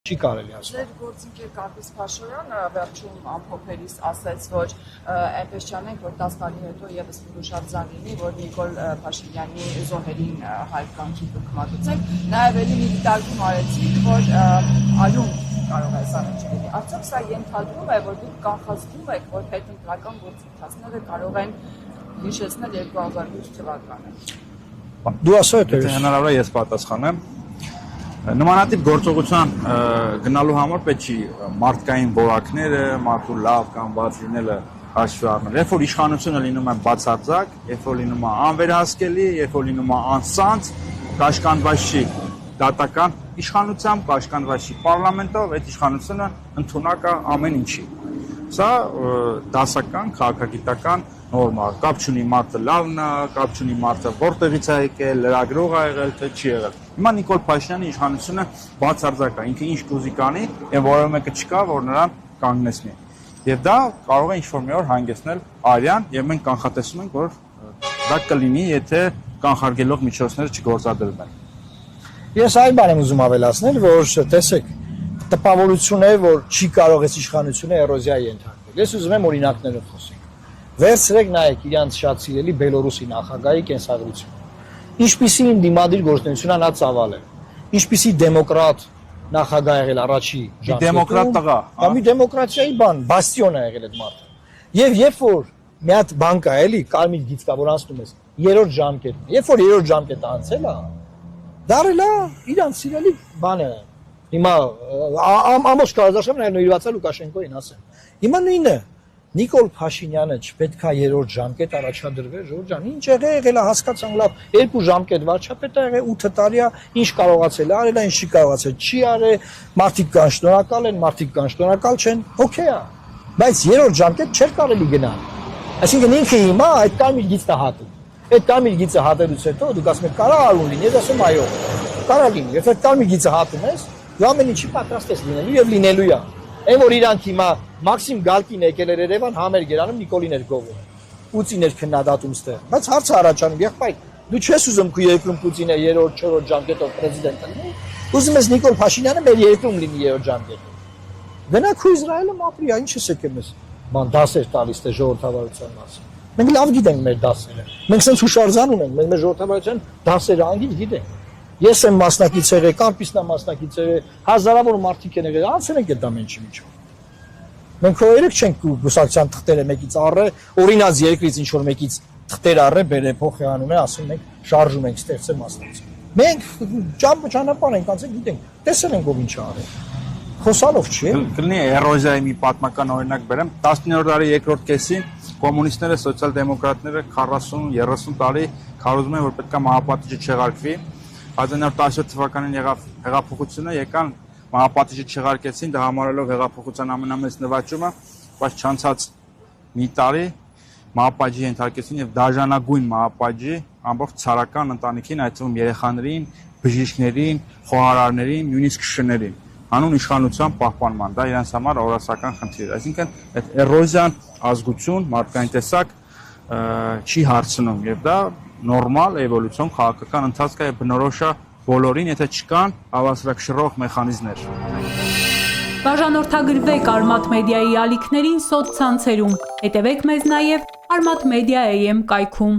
Չի կարելի ասել։ Ձեր գործընկեր Կարպես Փաշոյանը վերջում ամփոփելիս ասաց, որ այնպես չանենք, որ 10 տարի հետո եւս փորոշարձան լինի, որ Նիկոլ Փաշինյանի զոհերին հայկանքի դուք մատուցեք։ Նաեւ էլի մի դիտարկում արեցիք, որ այուն կարող է սա լինի։ Արդյոք սա ենթադրում է, որ դուք կանխազգում եք, որ հետընտրական գործընթացները կարող են հիշեցնել 2008 թվականը։ Դու ասա թե հնարավոր է ես պատասխանեմ։ Նմանատիպ գործողության գնալու համար պետք չի մարդկային որակները, մարդու լավ կամ բաց լինելը հաշվի առնել։ Երբ որ իշխանությունը լինում է բացարձակ, երբ որ լինում է անվերահսկելի, երբ որ լինում է անսանձ, կաշկանդված չի դատական իշխանությամբ, կաշկանդված չի պարլամենտով, այդ իշխանությունը ընդունակ է ամեն ինչի։ Սա դասական, քաղաքագիտական նորմա, կապ չունի մարդը լավն է, կապ չունի մարդը որտեղից է եկել, լրագրող է եղել, թե չի եղել։ Հիմա Նիկոլ Փաշինյանի իշխանությունը բացարձակ է, ինքը ինչ կուզի կանի, եւ որևէ մեկը չկա, որ նրան կանգնեցնի։ Եվ դա կարող է ինչ-որ մի օր հանգեցնել արյան, եւ մենք կանխատեսում ենք, որ դա կլինի, եթե կանխարգելող միջոցները չգործադրվեն։ Ես այն բան եմ ուզում ավելացնել, որ տեսեք, տպավորություն է, որ չի կարող այս իշխանությունը էրոզիայի ենթարկվել։ Ես ուզում եմ օրինակներով խոսել։ Վերցրեք նայեք իրանց շատ սիրելի Բելորուսի նախագահի կենսագրությունը։ Ինչպիսի դիմադիր գործունեություն նա ծավալ է։ Ինչպիսի դեմոկրատ նախագահ եղել առաջի ժամանակում։ Դեմոկրատ տղա։ Կամ դեմոկրատիայի բան, բաստիոն է եղել այդ մարդը։ Եվ երբ որ մի հատ բան կա, էլի, կարմիր գիծ կա, որ անցնում ես, երրորդ ժամկետն է։ Երբ որ երրորդ ժամկետը անցել է, դարել է իրանց սիրելի բանը։ Հիմա ամոս կարծաշեմ նույնված է Լուկաշենկոին ասեմ։ Հիմա նույնը Նիկոլ Փաշինյանը չպետք է երրորդ ժամկետ առաջադրվեր, Ժորժ ջան, ինչ եղել է հասկացանք լավ, 2 ժամկետ վարչապետ է եղել, 8 տարի է, ինչ կարողացել է արել, ինչ չի կարողացել, չի արել, մարդիկ կան շնորհակալ են, մարդիկ կան շնորհակալ չեն, օքեյ է, բայց երրորդ ժամկետ չէր կարելի գնալ։ Այսինքն ինքը հիմա այդ կարմիր գիծն է հատում։ Այդ կարմիր գիծը հատելուց հետո դուք ասում եք կարա արուն լինի, ես ասում այո, կարա լինի, եթե կարմիր գիծը հատում ես, դու ամեն ինչի պատրաստ ես լինելու եւ լինելու է։ Այն որ իրանք հիմա Մաքսիմ Գալկին եկել էր Երևան, համեր գերանում Նիկոլին էր գովում։ Պուտին էր քննադատում ստեղ։ Բայց հարցը առաջանում, եղբայր, դու չես ուզում քո երկրում Պուտինը 3-րդ, 4-րդ ժամկետով պրեզիդենտ լինի։ Ուզում ես Նիկոլ Փաշինյանը մեր երկրում լինի 3-րդ ժամկետով։ Գնա քո Իսրայելը ապրի, ինչ ես եկել ես։ Բան դասեր տալիս թե ժողովրդավարության մասին։ Մենք լավ գիտենք մեր դասերը։ Մենք sense հուշարձան ունենք, մենք մեր ժողովրդավարության դասերը անգիր գիտենք։ Ես եմ մասնակից եղել, Կամպիսնա մասնակից եղել, հազարավոր մարդիկ են եղել, անցել ենք այդ ամենի միջով։ Մենք հորերեք չենք գուսակցության թղթերը մեկից առը, օրինաց երկրից ինչ որ մեկից թղթեր առը, բերե փոխ անում են, ասում ենք շարժում ենք, ստեղծել մասնակից։ Մենք ճանապարհ ենք անցել, գիտենք, տեսել ենք ով ինչ արել։ Խոսալով չի։ Կլինի էրոզիայի մի պատմական օրինակ բերեմ, 19-րդ դարի երկրորդ կեսին կոմունիստները, սոցիալ-դեմոկրատները 40-30 տարի քարոզում են, որ պետք է մահապատիժը չեղարկվի։ 1917 թվականին եղավ հեղափոխությունը, եկան մահապատիժը չեղարկեցին, դա համարելով հեղափոխության ամենամեծ նվաճումը, բայց չանցած մի տարի մահապատիժի ենթարկեցին եւ դաժանագույն մահապատիժի ամբողջ ցարական ընտանիքին, այդ թվում երեխաներին, բժիշկներին, խոհարարներին, նույնիսկ շներին, հանուն իշխանության պահպանման, դա իրենց համար օրասական խնդիր է։ Այսինքն այդ էրոզիան ազգություն, մարդկային տեսակ չի հարցնում եւ դա նորմալ էվոլյուցիոն քաղաքական ընթացք է, բնորոշ է բոլորին, եթե չկան հավասարակշռող մեխանիզմներ։ Բաժանորդագրվեք Արմաթ մեդիայի ալիքներին սոցցանցերում, հետևեք մեզ նաև Armat Media AM կայքում։